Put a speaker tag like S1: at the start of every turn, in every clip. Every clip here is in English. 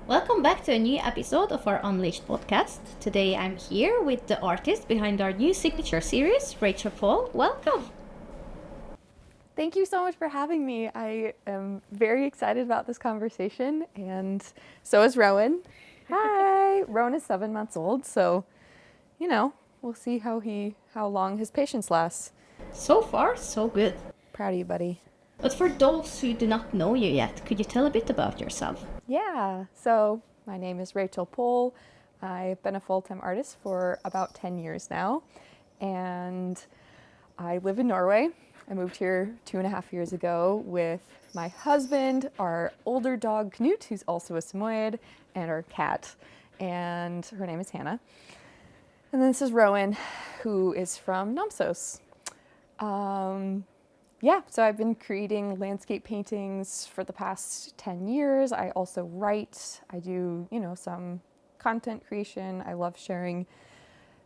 S1: Welcome back to a new episode of our Unleashed podcast. Today I'm here with the artist behind our new signature series, Rachel Pohl. Welcome.
S2: Thank you so much for having me. I am very excited about this conversation, and so is Rowan. Hi! Rowan is 7 months old, so, we'll see how long his patience lasts.
S1: So far, so good.
S2: Proud of you, buddy.
S1: But for those who do not know you yet, could you tell a bit about yourself?
S2: Yeah, so my name is Rachel Pohl. I've been a full-time artist for about 10 years now, and I live in Norway. I moved here 2.5 years ago with my husband, our older dog Knut, who's also a Samoyed, and our cat, and her name is Hannah. And then this is Rowan, who is from Namsos. So I've been creating landscape paintings for the past 10 years. I also write. I do, some content creation. I love sharing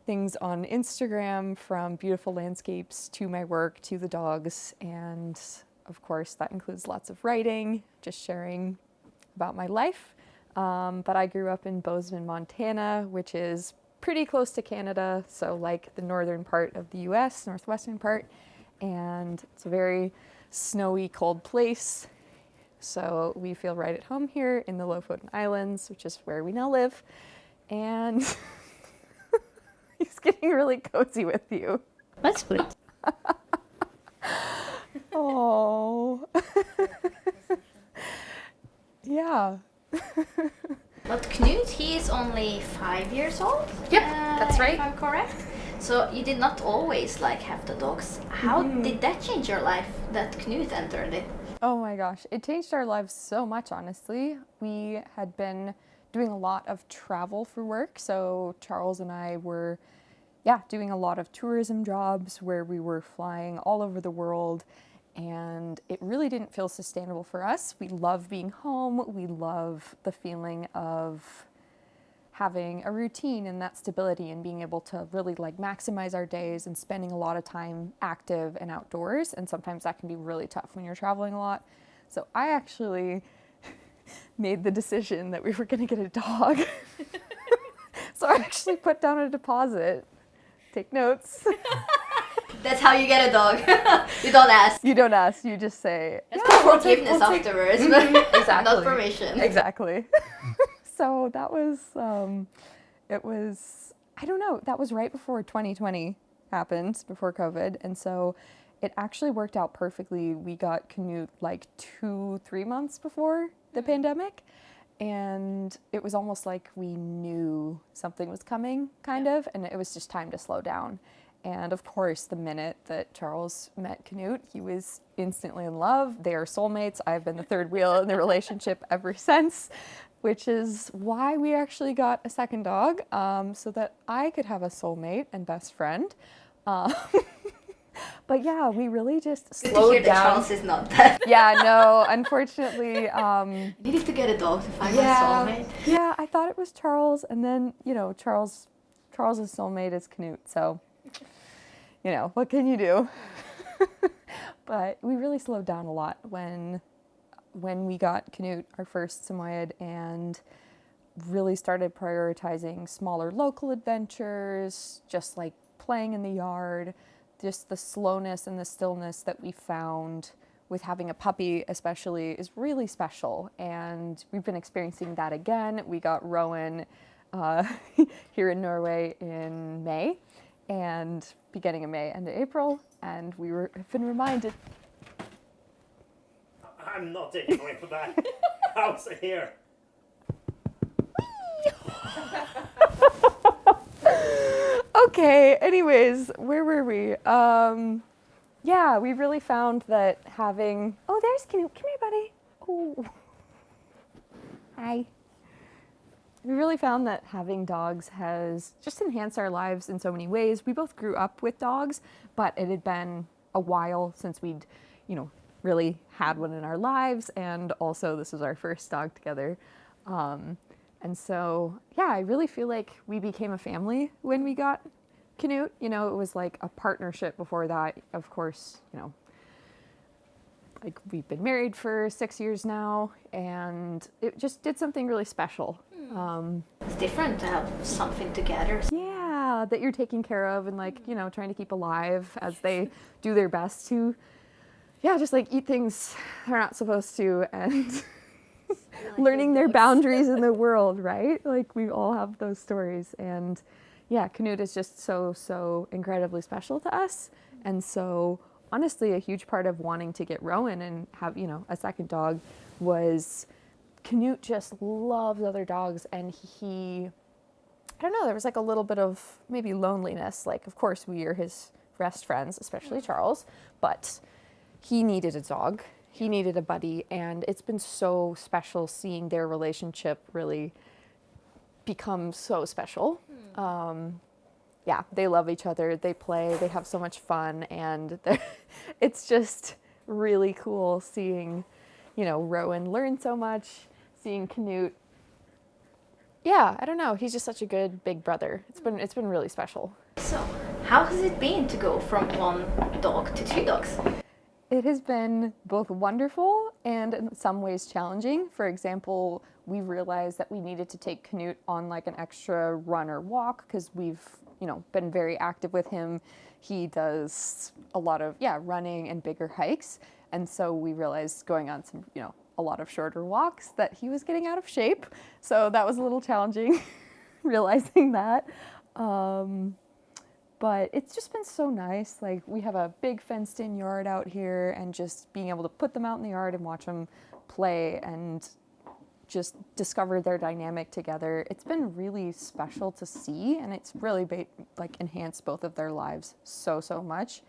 S2: things on Instagram, from beautiful landscapes to my work to the dogs. And of course, that includes lots of writing, just sharing about my life. But I grew up in Bozeman, Montana, which is pretty close to Canada. So like the northern part of the US, northwestern part. And it's a very snowy, cold place. So we feel right at home here in the Lofoten Islands, which is where we now live. And he's getting really cozy with you.
S1: That's good.
S2: Oh. Yeah.
S1: But Knut, he is only 5 years old?
S2: Yep, that's right.
S1: If I'm correct. So you did not always have the dogs. How did that change your life, that Knut entered it?
S2: Oh my gosh, it changed our lives so much, honestly. We had been doing a lot of travel for work. So Charles and I were, doing a lot of tourism jobs where we were flying all over the world. And it really didn't feel sustainable for us. We love being home. We love the feeling of having a routine and that stability and being able to really maximize our days and spending a lot of time active and outdoors. And sometimes that can be really tough when you're traveling a lot. So I actually made the decision that we were going to get a dog. So I actually put down a deposit. Take notes.
S1: That's how you get a dog. You don't ask.
S2: You don't ask, you just say.
S1: It's called forgiveness afterwards, but
S2: Exactly.
S1: not permission.
S2: Exactly. So that was, it was, I don't know, that was right before 2020 happened, before COVID. And so it actually worked out perfectly. We got Knut 2-3 months before the pandemic. And it was almost like we knew something was coming, kind of, and it was just time to slow down. And of course, the minute that Charles met Knut, he was instantly in love. They are soulmates. I've been the third wheel in the relationship ever since, which is why we actually got a second dog, so that I could have a soulmate and best friend. But yeah, we really just slowed down.
S1: Charles is not that.
S2: Yeah, no, unfortunately.
S1: You needed to get a dog to find a soulmate.
S2: Yeah, I thought it was Charles, and then Charles's soulmate is Knut. So, what can you do? But we really slowed down a lot when we got Knut, our first Samoyed, and really started prioritizing smaller local adventures, just like playing in the yard. Just the slowness and the stillness that we found with having a puppy especially is really special. And we've been experiencing that again. We got Rowan here in Norway in May, and beginning of May, end of April, and have been reminded.
S3: I'm not taking away for that. How's it here?
S2: Okay, anyways, where were we? We really found that having... Oh, there's Knut. Come here, buddy. Oh. Hi. We really found that having dogs has just enhanced our lives in so many ways. We both grew up with dogs, but it had been a while since we'd, really had one in our lives, and also this was our first dog together. And so, I really feel like we became a family when we got Knut. It was like a partnership before that. Of course, like we've been married for 6 years now, and it just did something really special.
S1: It's different to have something together.
S2: Yeah, that you're taking care of and like, you know, trying to keep alive as they do their best to, yeah, just like eat things they're not supposed to and learning their boundaries in the world, right? Like we all have those stories. And yeah, Canute is just so incredibly special to us. And so honestly, a huge part of wanting to get Rowan and have, you know, a second dog was Canute just loves other dogs, and he, I don't know, there was like a little bit of maybe loneliness. Like, of course, we are his best friends, especially Charles, but he needed a dog. He needed a buddy, and it's been so special seeing their relationship really become so special. Yeah, they love each other, they play, they have so much fun, and it's just really cool seeing, you know, Rowan learn so much, seeing Canute. Yeah, I don't know, he's just such a good big brother. It's been really special.
S1: So, how has it been to go from one dog to two dogs?
S2: It has been both wonderful and in some ways challenging. For example, we realized that we needed to take Canute on like an extra run or walk because we've, you know, been very active with him. He does a lot of, running and bigger hikes. And so we realized going on some, you know, a lot of shorter walks that he was getting out of shape. So that was a little challenging realizing that. But it's just been so nice. Like we have a big fenced in yard out here, and just being able to put them out in the yard and watch them play and just discover their dynamic together. It's been really special to see, and it's really like enhanced both of their lives so much.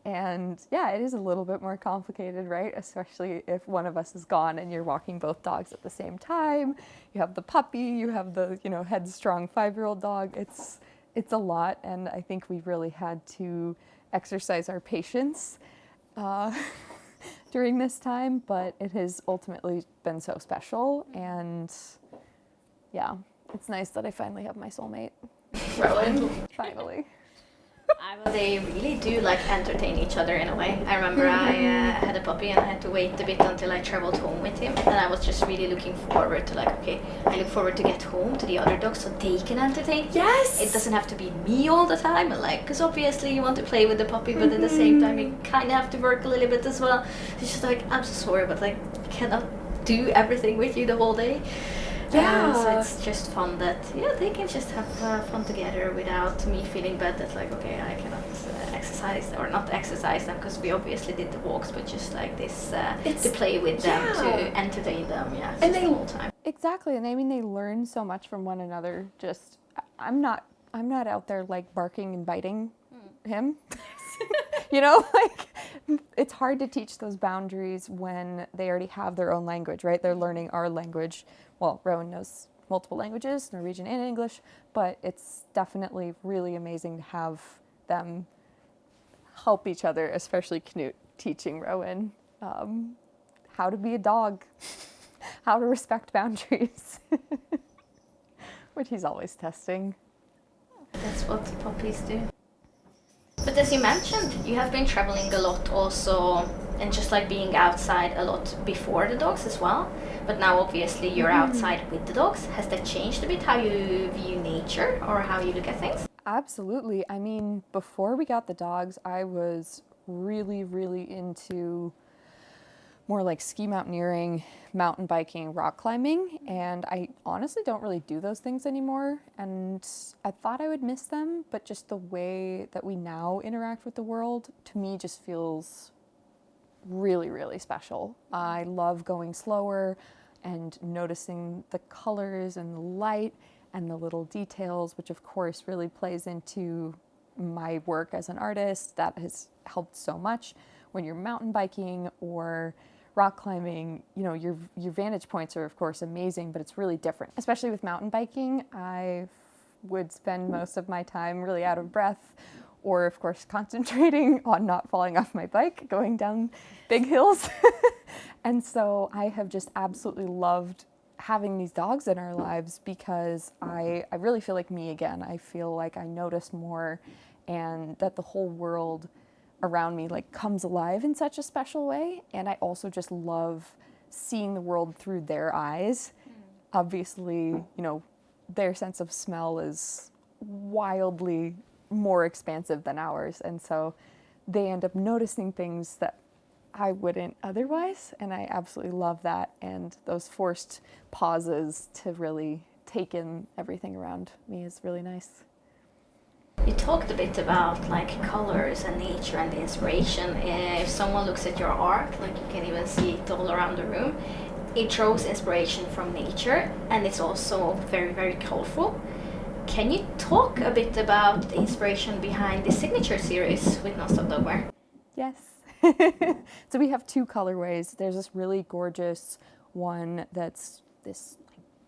S2: And yeah, it is a little bit more complicated, right? Especially if one of us is gone and you're walking both dogs at the same time. You have the puppy, you have the, you know, headstrong 5-year-old dog. It's a lot, and I think we really had to exercise our patience during this time, but it has ultimately been so special, and yeah, it's nice that I finally have my soulmate. Rowan, finally.
S1: They really do like entertain each other in a way. I remember I had a puppy and I had to wait a bit until I traveled home with him, and I was just really looking forward to like, okay, I look forward to get home to the other dogs so they can entertain.
S2: Yes!
S1: It doesn't have to be me all the time, and like, because obviously you want to play with the puppy, but at the same time you kind of have to work a little bit as well. It's just like, I'm so sorry, but like, I cannot do everything with you the whole day.
S2: Yeah.
S1: So it's just fun that they can just have fun together without me feeling bad that like, okay, I cannot exercise or not exercise them, because we obviously did the walks, but just like this to play with them, to entertain them, and the whole time.
S2: Exactly, and I mean they learn so much from one another. Just I'm not out there like barking and biting him. You know, like it's hard to teach those boundaries when they already have their own language, right? They're learning our language. Well, Rowan knows multiple languages, Norwegian and English, but it's definitely really amazing to have them help each other, especially Canute teaching Rowan how to be a dog, how to respect boundaries, which he's always testing.
S1: That's what puppies do. But as you mentioned, you have been traveling a lot also, and just like being outside a lot before the dogs as well. But now obviously you're outside with the dogs. Has that changed a bit how you view nature or how you look at things?
S2: Absolutely. I mean, before we got the dogs, I was really into more like ski mountaineering, mountain biking, rock climbing, and I honestly don't really do those things anymore, and I thought I would miss them, but just the way that we now interact with the world, to me, just feels really special. I love going slower and noticing the colors and the light and the little details, which of course really plays into my work as an artist. That has helped so much. When you're mountain biking or rock climbing, you know, your vantage points are of course amazing, but it's really different. Especially with mountain biking, I would spend most of my time really out of breath, or of course concentrating on not falling off my bike going down big hills. And so I have just absolutely loved having these dogs in our lives, because I really feel like me again. I feel like I notice more, and that the whole world around me like comes alive in such a special way. And I also just love seeing the world through their eyes. Obviously, you know, their sense of smell is wildly more expansive than ours. And so they end up noticing things that I wouldn't otherwise. And I absolutely love that. And those forced pauses to really take in everything around me is really nice.
S1: You talked a bit about like colors and nature and the inspiration. If someone looks at your art, like you can even see it all around the room, it draws inspiration from nature, and it's also very, very colorful. Can you talk a bit about the inspiration behind the signature series with Nonstop Dogwear?
S2: Yes. So we have two colorways. There's this really gorgeous one that's this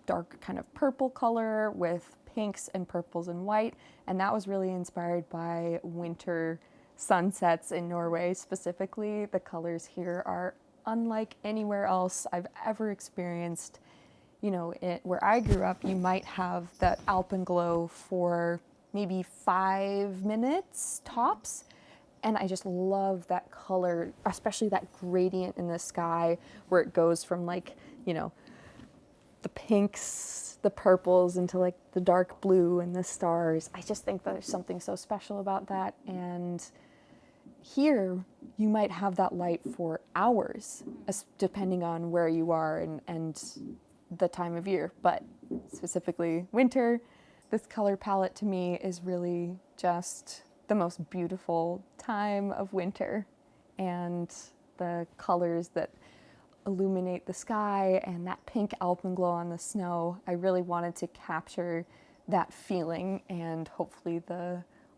S2: dark kind of purple color with pinks and purples and white, and that was really inspired by winter sunsets in Norway specifically. The colors here are unlike anywhere else I've ever experienced. You know, where I grew up, you might have that alpenglow for maybe 5 minutes tops. And I just love that color, especially that gradient in the sky where it goes from like, you know, the pinks, the purples into like the dark blue and the stars. I just think there's something so special about that. And here you might have that light for hours, depending on where you are and the time of year. But specifically winter, this color palette to me is really just the most beautiful time of winter. And the colors that illuminate the sky and that pink alpenglow on the snow, I really wanted to capture that feeling and hopefully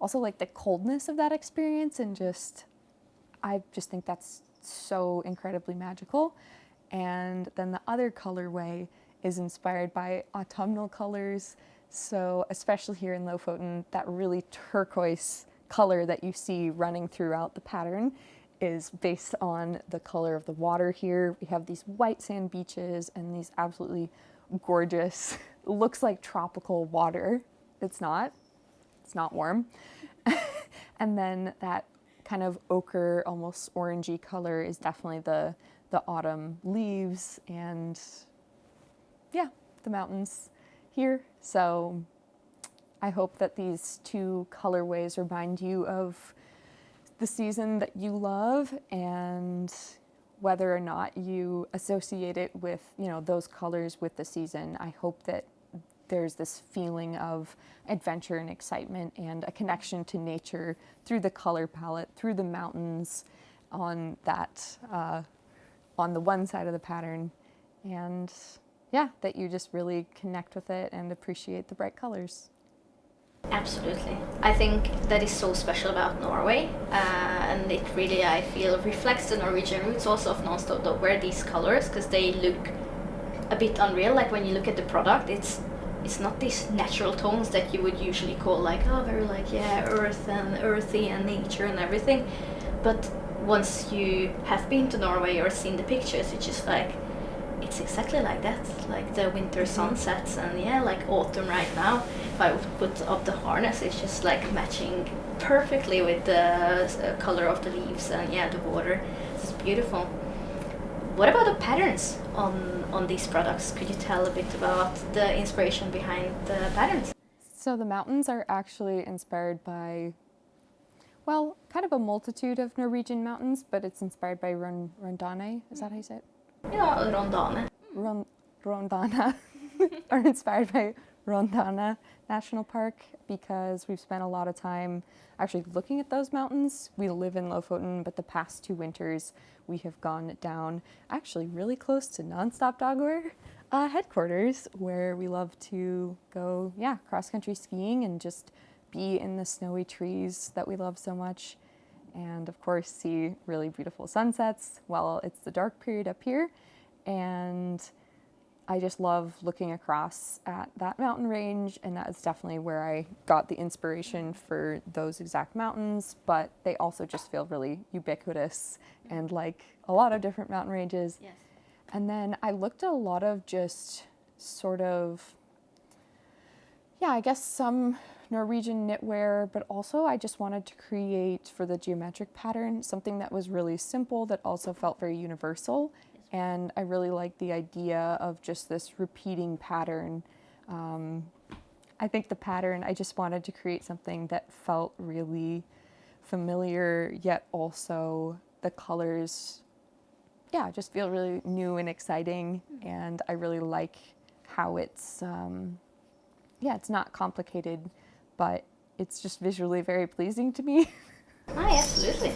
S2: also like the coldness of that experience, and I just think that's so incredibly magical. And then the other colorway is inspired by autumnal colors. So especially here in Lofoten, that really turquoise color that you see running throughout the pattern is based on the color of the water here. We have these white sand beaches and these absolutely gorgeous, looks like tropical water. It's not warm. And then that kind of ochre, almost orangey color is definitely the autumn leaves and yeah, the mountains here. So I hope that these two colorways remind you of the season that you love, and whether or not you associate it with, you know, those colors with the season, I hope that there's this feeling of adventure and excitement and a connection to nature through the color palette, through the mountains on that, on the one side of the pattern. And yeah, that you just really connect with it and appreciate the bright colors.
S1: Absolutely. I think that is so special about Norway, and it really, I feel, reflects the Norwegian roots also of Nonstop Dogwear, these colors, because they look a bit unreal. Like when you look at the product, it's not these natural tones that you would usually call like, oh, very like, yeah, earth and earthy and nature and everything. But once you have been to Norway or seen the pictures, it's just like, it's exactly like that, like the winter sunsets and yeah, like autumn right now. If I would put up the harness, it's just like matching perfectly with the color of the leaves and yeah, the water. It's beautiful. What about the patterns on these products? Could you tell a bit about the inspiration behind the patterns?
S2: So the mountains are actually inspired by, well, kind of a multitude of Norwegian mountains, but it's inspired by Rondane. Is that how you say it?
S1: Yeah, Rondane.
S2: Rondana are inspired by Rondane National Park because we've spent a lot of time actually looking at those mountains. We live in Lofoten, but the past 2 winters we have gone down actually really close to Nonstop Dogwear headquarters, where we love to go, yeah, cross-country skiing and just be in the snowy trees that we love so much. And of course see really beautiful sunsets while it's the dark period up here. And I just love looking across at that mountain range, and that is definitely where I got the inspiration for those exact mountains, but they also just feel really ubiquitous and like a lot of different mountain ranges.
S1: Yes.
S2: And then I looked at a lot of just sort of, yeah, I guess some Norwegian knitwear, but also I just wanted to create for the geometric pattern something that was really simple that also felt very universal. And I really like the idea of just this repeating pattern. I think the pattern, I just wanted to create something that felt really familiar, yet also the colors, yeah, just feel really new and exciting. And I really like how it's, yeah, it's not complicated, but it's just visually very pleasing to me.
S1: Absolutely.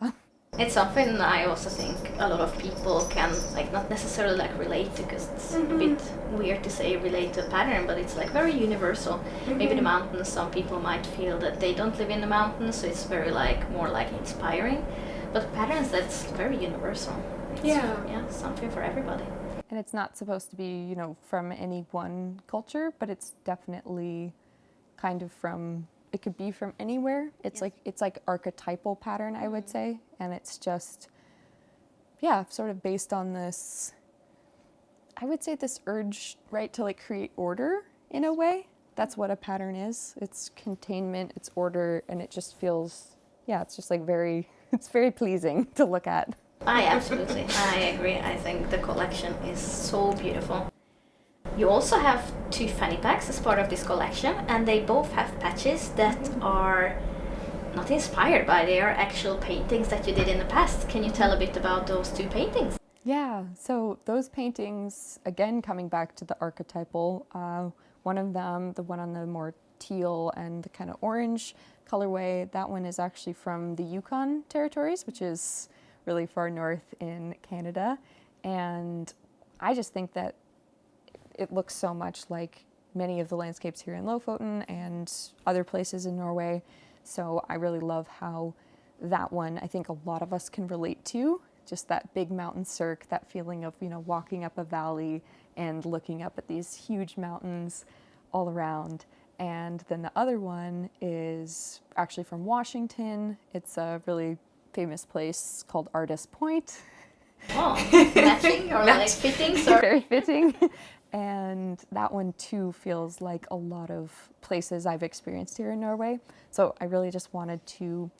S2: Yeah.
S1: It's something I also think a lot of people can like not necessarily like relate to, because it's a bit weird to say relate to a pattern, but it's like very universal. Maybe the mountains, some people might feel that they don't live in the mountains, so it's very like more like inspiring. But patterns, that's very universal. It's, yeah, something for everybody.
S2: And it's not supposed to be, you know, from any one culture, but it's definitely kind of from, it could be from anywhere. It's like archetypal pattern, I would say. And it's just, yeah, sort of based on this, I would say this urge, right, to like create order in a way. That's what a pattern is. It's containment, it's order, and it just feels, yeah, it's just like very, it's very pleasing to look at.
S1: Absolutely, I agree. I think the collection is so beautiful. You also have 2 fanny packs as part of this collection, and they both have patches that are not inspired by, they are actual paintings that you did in the past. Can you tell a bit about those 2 paintings?
S2: Yeah, so those paintings, again, coming back to the archetypal, one of them, the one on the more teal and the kind of orange colorway, that one is actually from the Yukon territories, which is really far north in Canada. And I just think that it looks so much like many of the landscapes here in Lofoten and other places in Norway. So I really love how that one, I think a lot of us can relate to, just that big mountain cirque, that feeling of, you know, walking up a valley and looking up at these huge mountains all around. And then the other one is actually from Washington. It's a really famous place called Artist Point.
S1: Oh, matching or like fitting? Sorry.
S2: Very fitting. And that one too feels like a lot of places I've experienced here in Norway. So I really just wanted to,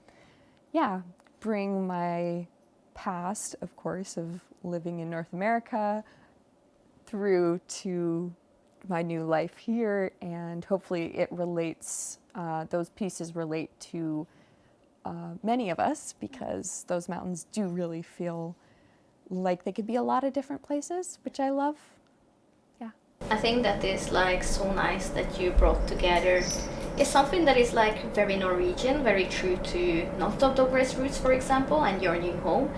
S2: yeah, bring my past, of course, of living in North America through to my new life here, and hopefully it relates, those pieces relate to many of us, because those mountains do really feel like they could be a lot of different places, which I love. Yeah.
S1: I think that is like so nice that you brought together. It's something that is like very Norwegian, very true to not of dogwear's roots, for example, and your new home.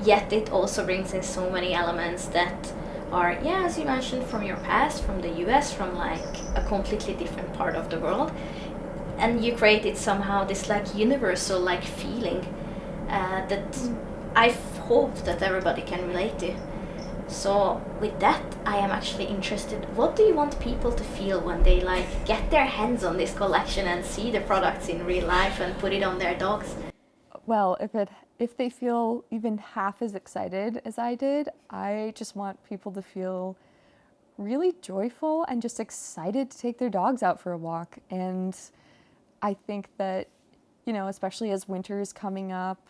S1: Yet it also brings in so many elements that are, yeah, as you mentioned, from your past, from the US, from like a completely different part of the world. And you created somehow this like universal like feeling that I hope that everybody can relate to. So with that, I am actually interested, what do you want people to feel when they like get their hands on this collection and see the products in real life and put it on their dogs?
S2: Well, if they feel even half as excited as I did, I just want people to feel really joyful and just excited to take their dogs out for a walk. And I think that, you know, especially as winter is coming up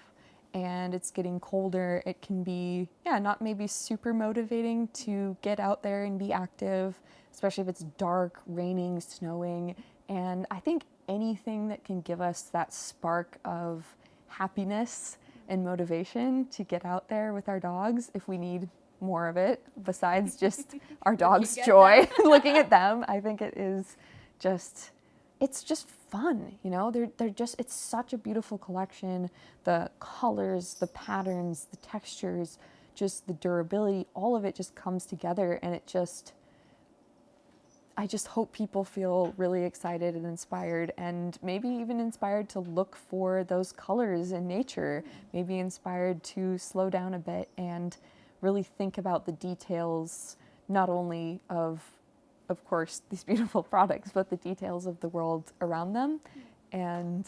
S2: and it's getting colder, it can be, yeah, not maybe super motivating to get out there and be active, especially if it's dark, raining, snowing. And I think anything that can give us that spark of happiness and motivation to get out there with our dogs, if we need more of it besides just our dogs' joy looking at them, I think it is just, it's just fun, you know. They're just, it's such a beautiful collection. The colors, the patterns, the textures, just the durability, all of it just comes together, and it just, I just hope people feel really excited and inspired, and maybe even inspired to look for those colors in nature, maybe inspired to slow down a bit and really think about the details, not only of course, these beautiful products, but the details of the world around them. And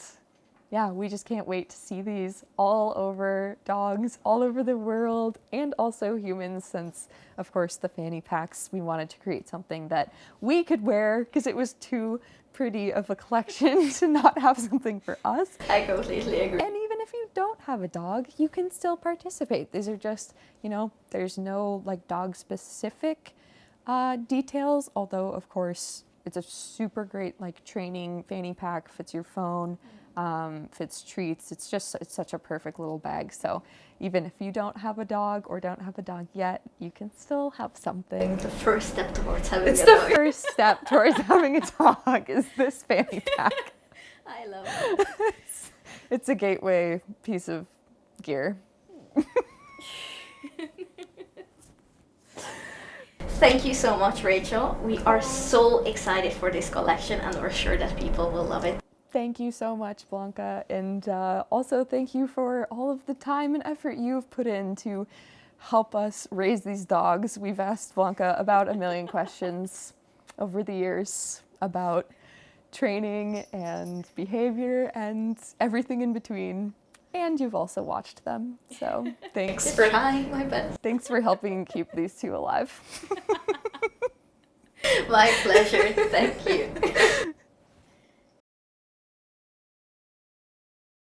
S2: yeah, we just can't wait to see these all over dogs, all over the world, and also humans, since, of course, the fanny packs, we wanted to create something that we could wear because it was too pretty of a collection to not have something for us.
S1: I completely agree.
S2: And even if you don't have a dog, you can still participate. These are just, you know, there's no like dog specific details, although of course it's a super great like training fanny pack, fits your phone, fits treats. It's such a perfect little bag. So even if you don't have a dog or don't have a dog yet, you can still have something.
S1: The first step towards having
S2: It's
S1: a
S2: the
S1: dog.
S2: first step towards having a dog is this fanny pack.
S1: I love it.
S2: It's a gateway piece of gear.
S1: Thank you so much, Rachel. We are so excited for this collection and we're sure that people will love it.
S2: Thank you so much, Blanca. And also thank you for all of the time and effort you've put in to help us raise these dogs. We've asked Blanca about 1 million questions over the years about training and behavior and everything in between. And you've also watched them. So thanks for
S1: trying my best.
S2: Thanks for helping keep these two alive.
S1: My pleasure. Thank you.